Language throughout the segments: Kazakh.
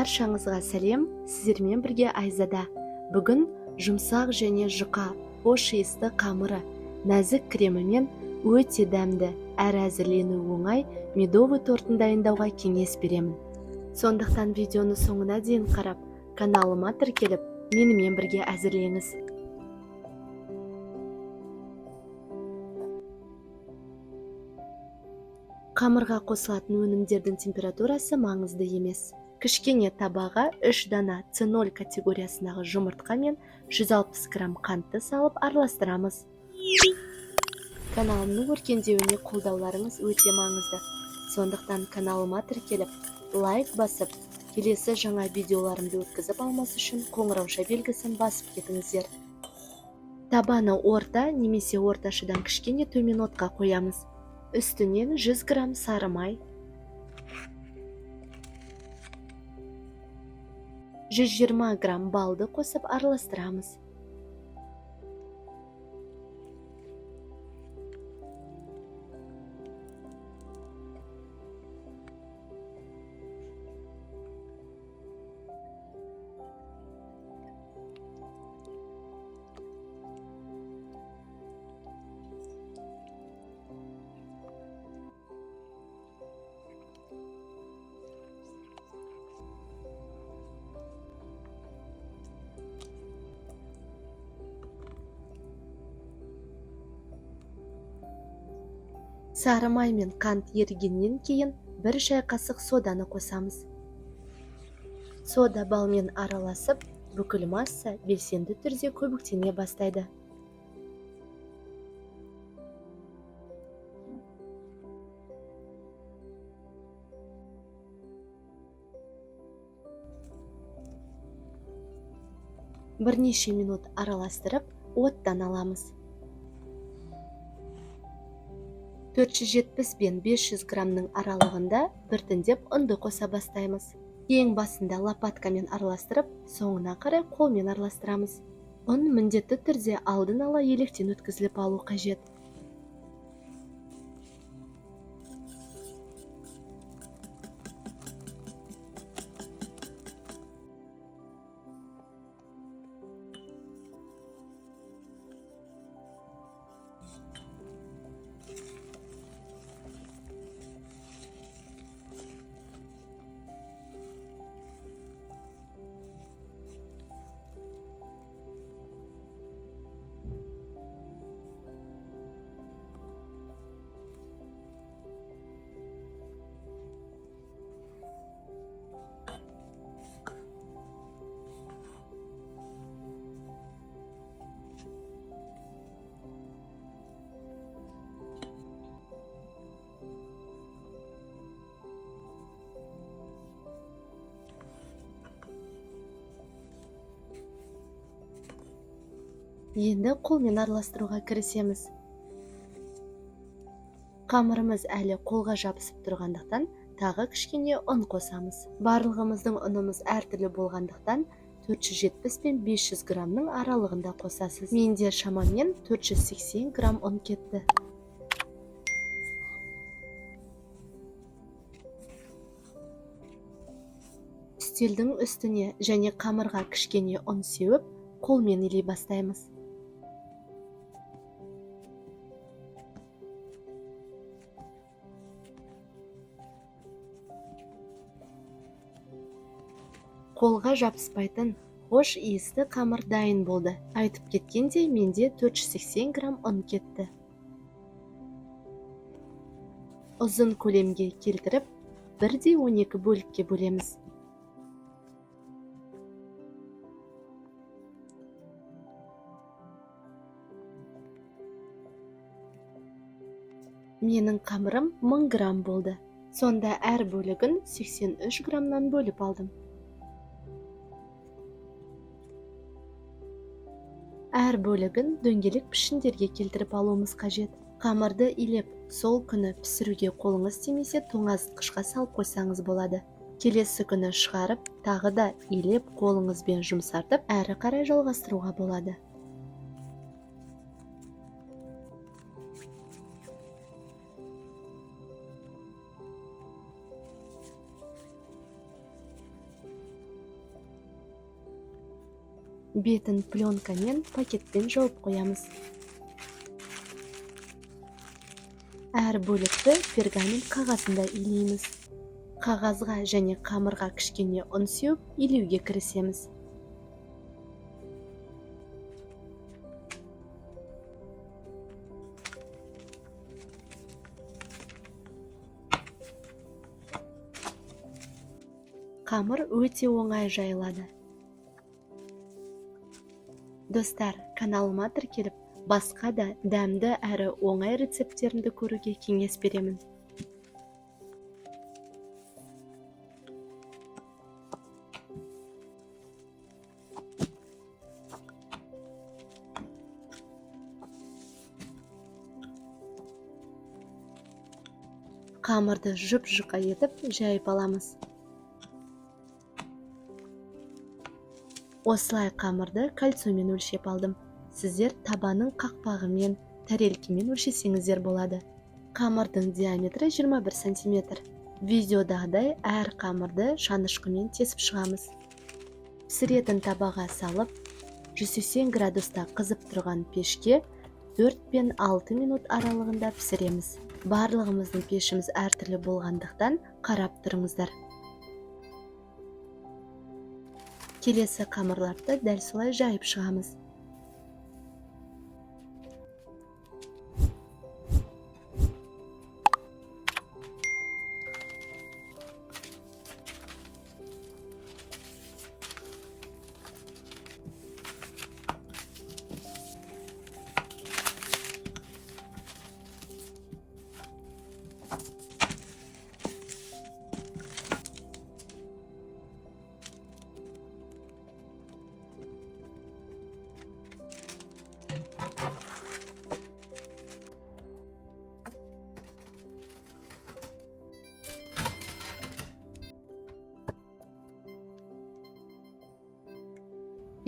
Баршаңызға сәлем, сіздермен бірге Айзада. Бүгін жұмсақ және жұқа, хош иісті қамыры, нәзік кремімен өте дәмді, әрі әзірленуі оңай медовый тортын дайындауға кеңес беремін. Сондықтан видеоны соңына дейін қарап, каналыма тіркеліп, менімен бірге әзірлеңіз. Қамырға қосылатын өнімдердің температурасы маңызды емес. Кішкене табаға 3 дана C0 категориясындағы жұмыртқа мен 160 грамм қантты салып араластырамыз. Каналымның өркендеуіне қолдауларыңыз өте маңызды. Сондықтан каналыма тіркеліп, лайк басып, келесі жаңа видеоларымды өткізіп алмас үшін қоңырауша белгісін басып кетіңіздер. Табаны орта немесе орташыдан кішкене төмен отқа қоямыз. Үстінен 100 грамм сары май, 120 грамм балды қосып араластырамыз. Сары май мен қант ерігеннен кейін 1 шай қасық соданы қосамыз. Сода балмен араласып, бүкіл масса белсенді түрде көбіктене бастайды. Бірнеше минут араластырып, оттан аламыз. 470 пен 500 граммның аралығында біртіндеп ұнды қоса бастаймыз. Ең басында лопаткамен араластырып, соңына қарай қолмен араластырамыз. Ұн міндетті түрде алдын ала електен өткізіліп алу қажет. Енді қолмен араластыруға кірісеміз. Қамырымыз әлі қолға жабысып тұрғандықтан, тағы кішкене ұн қосамыз. Барлығымыздың ұнымыз әртүрлі болғандықтан, 470 пен 500 граммның аралығында қосасыз. Менде шамамен 480 грамм ұн кетті. Үстелдің үстіне және қамырға кішкене ұн сеуіп, қолмен илей бастаймыз. Қолға жабыспайтын, хош иісті қамыр дайын болды. Айтып кеткендей, менде 480 грамм ұн кетті. Ұзын көлемге келтіріп, 1/12 бөлікке бөлеміз. Менің қамырым 1000 грамм болды. Сонда әр бөлігін 83 граммнан бөліп алдым. Әр бөлігін дөңгелек пішіндерге келтіріп алуымыз қажет. Қамырды илеп, сол күні пісіруге қолыңыз тимесе, тоңазытқышқа салып қойсаңыз болады. Келесі күні шығарып, тағы да илеп, қолыңызбен жұмсартып, әрі қарай жалғастыруға болады. бетін пленкамен пакетпен жауып қоямыз. Әр бөлікті пергамент қағазында илейміз. Қағазға және қамырға кішкене ұн сеуіп, илеуге кірісеміз. Қамыр өте оңай жайылады. Достар, каналыма тіркеліп, басқа да дәмді әрі оңай рецепттерімді көруге кеңес беремін. Қамырды жұп-жұқа етіп жайып аламыз. Осылай қамырды кольцомен өлшеп алдым. Сіздер табанын қақпағымен, тәрелкемен өлшесеңіздер болады. Қамырдың диаметрі 21 см. Видеодағыдай әр қамырды шанышқымен тесіп шығамыз. Пісіретін табаға салып, 180 градуста қызып тұрған пешке 4-6 минут аралығында пісіреміз. Барлығымыздың пешіміз әртүрлі болғандықтан қарап тұрыңыздар. Келесі қамырларды дәл солай жайып шығамыз.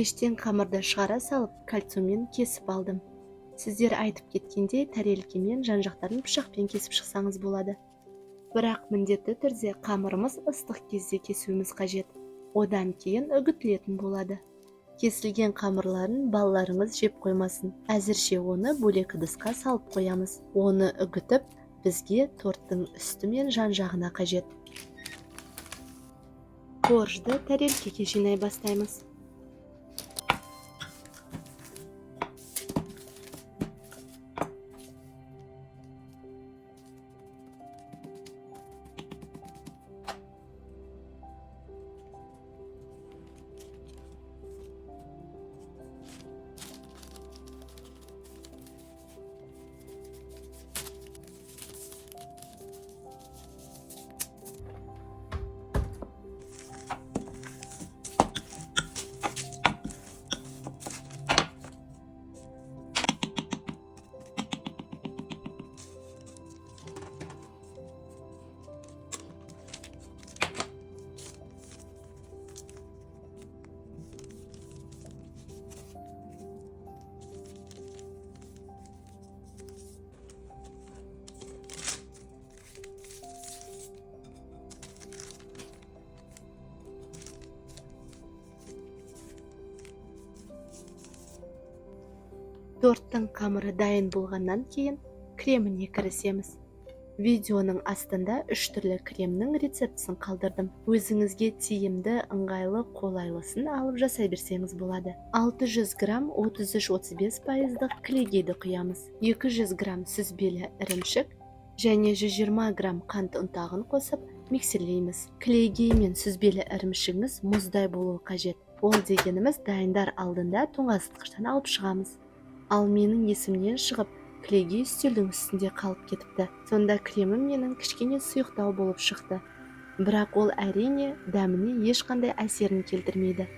Пештен қамырды шығара салып, кольцомен кесіп алдым. Сіздер айтып кеткендей, тәрелкемен жан-жақтарын пышақпен кесіп шықсаңыз болады. Бірақ міндетті түрде қамырымыз ыстық кезде кесуіміз қажет. Одан кейін үгітілетін болады. Кесілген қамырларын балаларыңыз жеп қоймасын. Әзірше оны бөлек ыдысқа салып қоямыз. Оны үгітіп, бізге торттың үсті мен жан-жағына қажет. Коржды тәрелкеге жинай бастаймыз. Торттың қамыры дайын болғаннан кейін креміне кірісеміз. Видеоның астында 3 түрлі кремнің рецептісін қалдырдым. Өзіңізге тиімді, ыңғайлы, қолайлысын алып жасай берсеңіз болады. 600 грамм 33-35% клейгейді құямыз. 200 грамм сүзбелі ірімшік және 120 грамм қант ұнтағын қосып миксерлейміз. Клейгей мен сүзбелі ірімшігіңіз мұздай болуы қажет. Ол дегеніміз дайындар алдында тоңазытқыштан алып шығамыз. Ал менің есімнен шығып, клейгей үстелдің үстінде қалып кетіпті. Сонда кремім менің кішкене сұйықтау болып шықты. Бірақ ол әрине дәміне ешқандай әсерін келтірмейді.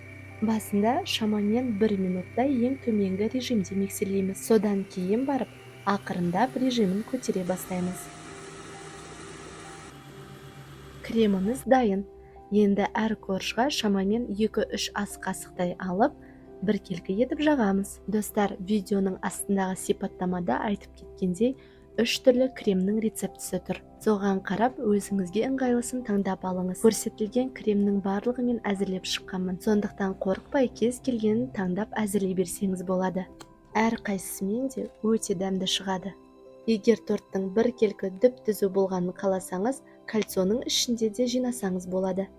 Басында шамамен 1 минутта ең төменгі режимде миксерлейміз. Содан кейін барып, ақырындап режимін көтере бастаймыз. Креміміз дайын. Енді әр коржға шамамен 2-3 ас қасықтай алып, біркелкі етіп жағамыз. Достар, видеоның астындағы сипаттамада айтып кеткендей, 3 түрлі кремнің рецептісі тұр. Соған қарап, өзіңізге ыңғайлысын таңдап алыңыз. Көрсетілген кремнің барлығымен әзірлеп шыққанмын. Сондықтан қорықпай кез келгенін таңдап әзірлей берсеңіз болады. Әр қайсысымен де өте дәмді шығады. Егер торттың біркелкі дүп-түзу болғанын қаласаңыз, кольцоның ішінде де жинасаңыз болады.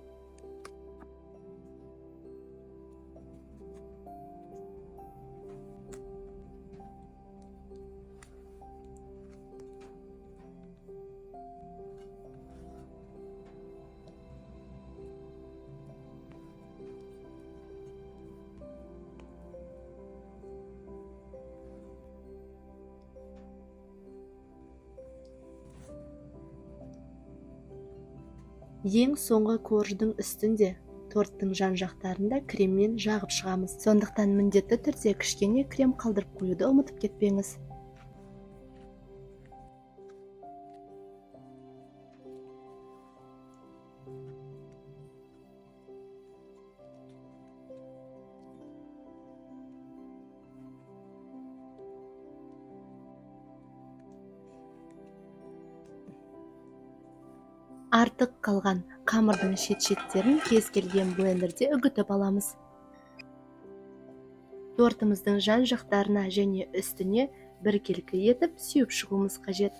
Ең соңғы корждың үстінде, торттың жан-жақтарында креммен жағып шығамыз. Сондықтан міндетті түрде кішкене крем қалдырып қоюды ұмытып кетпеңіз. Артық қалған қамырдың шет-шеттерін кез келген блендерде үгітіп аламыз. Тортымыздың жан-жақтарына және үстіне біркелкі етіп сүйіп шығуымыз қажет.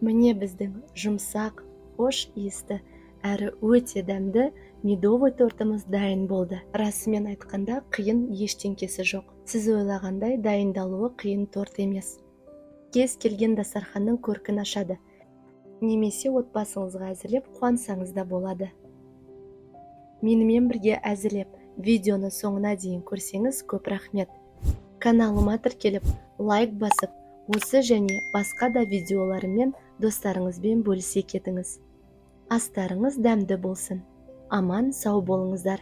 Міне біздің жұмсақ, хош иісті, әрі өте дәмді медовый тортымыз дайын болды. Расымен айтқанда қиын ештеңкесі жоқ. Сіз ойлағандай дайындалуы қиын торт емес. Кез келген дастарханның көркін ашады. Немесе отбасыңызға әзірлеп қуансаңыз да болады. Менімен бірге әзірлеп, видеоны соңына дейін көрсеңіз көп рахмет. Каналыма тіркеліп, лайк басып, осы және басқа да видеоларыммен достарыңызбен бөлісе кетіңіз. Астарыңыз дәмді болсын. Аман сау болыңыздар.